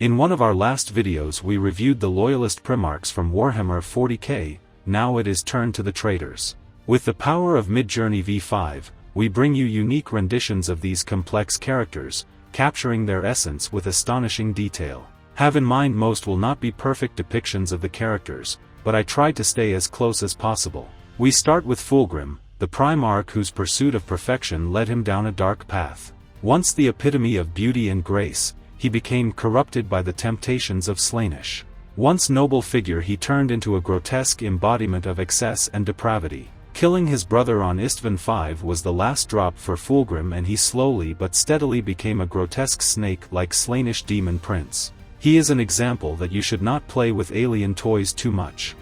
In one of our last videos we reviewed the Loyalist Primarchs from Warhammer 40k, now it is turned to the Traitors. With the power of Midjourney v5, we bring you unique renditions of these complex characters, capturing their essence with astonishing detail. Have in mind most will not be perfect depictions of the characters, but I tried to stay as close as possible. We start with FULGRIM, the Primarch whose pursuit of perfection led him down a dark path. Once the epitome of beauty and grace, he became corrupted by the temptations of Slaanesh. Once noble figure he turned into a grotesque embodiment of excess and depravity. Killing his brother on Istvan V was the last drop for FULGRIM, and he slowly but steadily became a grotesque snake like Slaanesh demon prince. He is an example that you should not play with alien toys too much.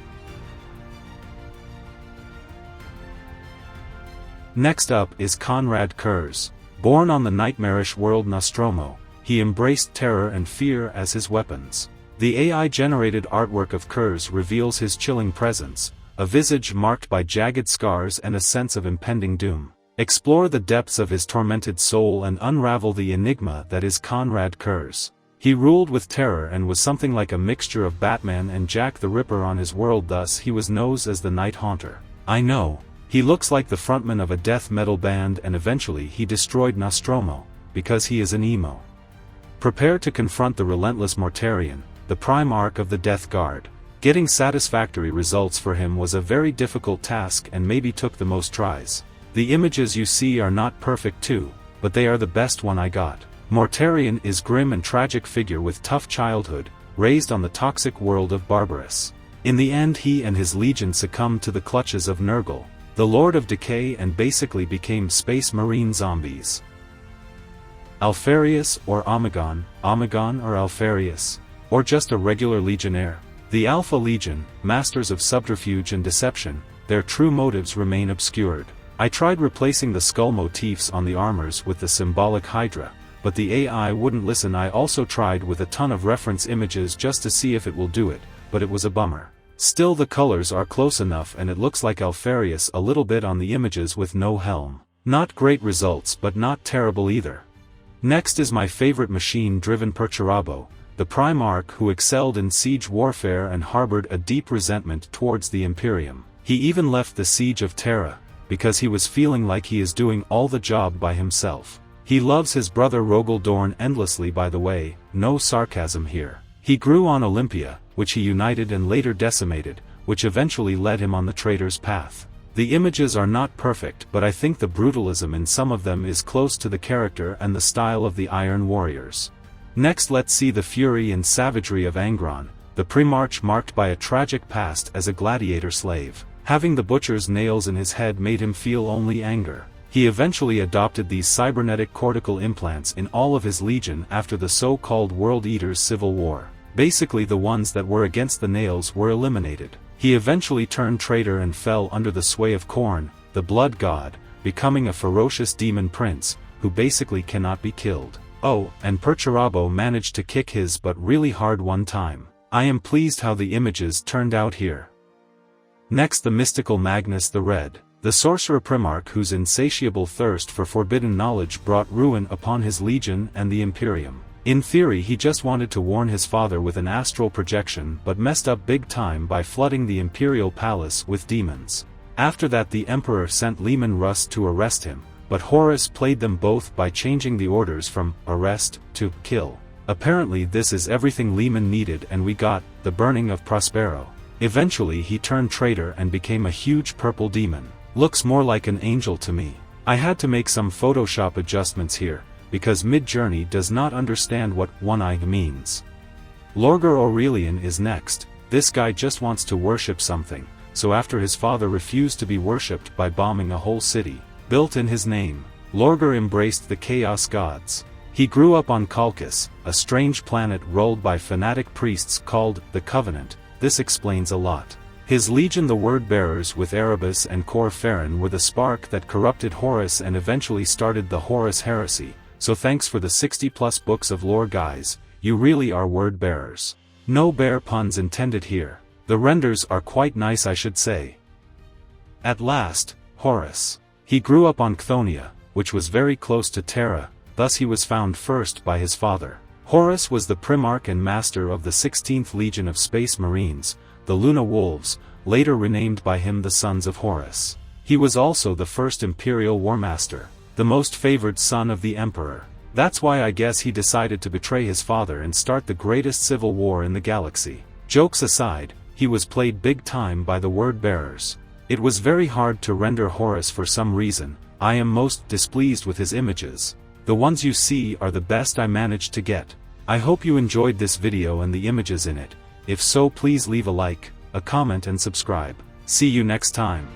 Next up is KONRAD KURZE. Born on the nightmarish world Nostromo, he embraced terror and fear as his weapons. The AI-generated artwork of KURZE reveals his chilling presence, a visage marked by jagged scars and a sense of impending doom. Explore the depths of his tormented soul and unravel the enigma that is KONRAD KURZE. He ruled with terror and was something like a mixture of Batman and Jack the Ripper on his world, thus he was known as the Night Haunter. I know, he looks like the frontman of a death metal band, and eventually he destroyed Nostromo, because he is an emo. Prepare to confront the relentless Mortarion, the Primarch of the Death Guard. Getting satisfactory results for him was a very difficult task and maybe took the most tries. The images you see are not perfect too, but they are the best one I got. Mortarion is grim and tragic figure with tough childhood, raised on the toxic world of Barbarous. In the end he and his legion succumbed to the clutches of Nurgle, the Lord of Decay, and basically became space marine zombies. Alpharius or Omegon or Alpharius, or just a regular legionnaire. The Alpha Legion, masters of subterfuge and deception, their true motives remain obscured. I tried replacing the skull motifs on the armors with the symbolic Hydra, but the AI wouldn't listen. I also tried with a ton of reference images just to see if it will do it, but it was a bummer. Still, the colors are close enough and it looks like Alpharius a little bit on the images with no helm. Not great results, but not terrible either. Next is my favorite machine-driven Perturabo, the Primarch who excelled in siege warfare and harbored a deep resentment towards the Imperium. He even left the siege of Terra, because he was feeling like he is doing all the job by himself. He loves his brother Rogel Dorn endlessly, by the way, no sarcasm here. He grew on Olympia, which he united and later decimated, which eventually led him on the traitor's path. The images are not perfect, but I think the brutalism in some of them is close to the character and the style of the Iron Warriors. Next let's see the fury and savagery of ANGRON, the Primarch marked by a tragic past as a gladiator slave. Having the butcher's nails in his head made him feel only anger. He eventually adopted these cybernetic cortical implants in all of his legion after the so-called World Eaters Civil War. Basically the ones that were against the nails were eliminated. He eventually turned traitor and fell under the sway of Khorne, the blood god, becoming a ferocious demon prince, who basically cannot be killed. Oh, and Perturabo managed to kick his butt really hard one time. I am pleased how the images turned out here. Next, the mystical Magnus the Red, the sorcerer Primarch whose insatiable thirst for forbidden knowledge brought ruin upon his legion and the Imperium. In theory he just wanted to warn his father with an astral projection, but messed up big time by flooding the Imperial Palace with demons. After that the Emperor sent Leman Russ to arrest him, but Horus played them both by changing the orders from arrest to kill. Apparently this is everything Leman needed, and we got the burning of Prospero. Eventually he turned traitor and became a huge purple demon. Looks more like an angel to me. I had to make some Photoshop adjustments here, because Midjourney does not understand what one eye means. LORGAR Aurelion is next. This guy just wants to worship something, so after his father refused to be worshipped by bombing a whole city, built in his name, LORGAR embraced the Chaos Gods. He grew up on Kalkus, a strange planet ruled by fanatic priests called the Covenant. This explains a lot. His legion, the Word-Bearers with Erebus and Cor Farron, were the spark that corrupted Horus and eventually started the Horus Heresy. So thanks for the 60+ books of lore, guys, you really are word-bearers. No bear puns intended here. The renders are quite nice, I should say. At last, Horus. He grew up on Chthoniya, which was very close to Terra, thus he was found first by his father. Horus was the Primarch and master of the 16th Legion of Space Marines, the Luna Wolves, later renamed by him the Sons of Horus. He was also the first Imperial Warmaster, the most favored son of the Emperor. That's why I guess he decided to betray his father and start the greatest civil war in the galaxy. Jokes aside, he was played big time by the word-bearers. It was very hard to render Horus for some reason. I am most displeased with his images. The ones you see are the best I managed to get. I hope you enjoyed this video and the images in it. If so, please leave a like, a comment and subscribe. See you next time.